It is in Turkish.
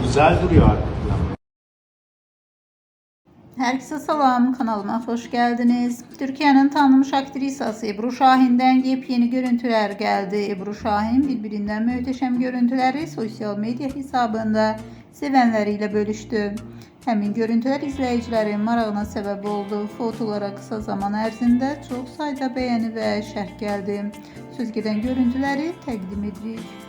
güzel duruyor arka plan. Herkese salam, kanalıma hoş geldiniz. Türkiye'nin tanınmış aktrisası Ebru Şahin'den yepyeni görüntüler geldi. Ebru Şahin birbirinden muhteşem görüntüleri sosyal medya hesabında sevenleriyle bölüştü. Həmin görüntüler izleyicilerin marağına sebep oldu. Fotolara kısa zaman ərzində çox sayda beğeni ve şərh geldi. Söz gedən görüntüləri təqdim edirik.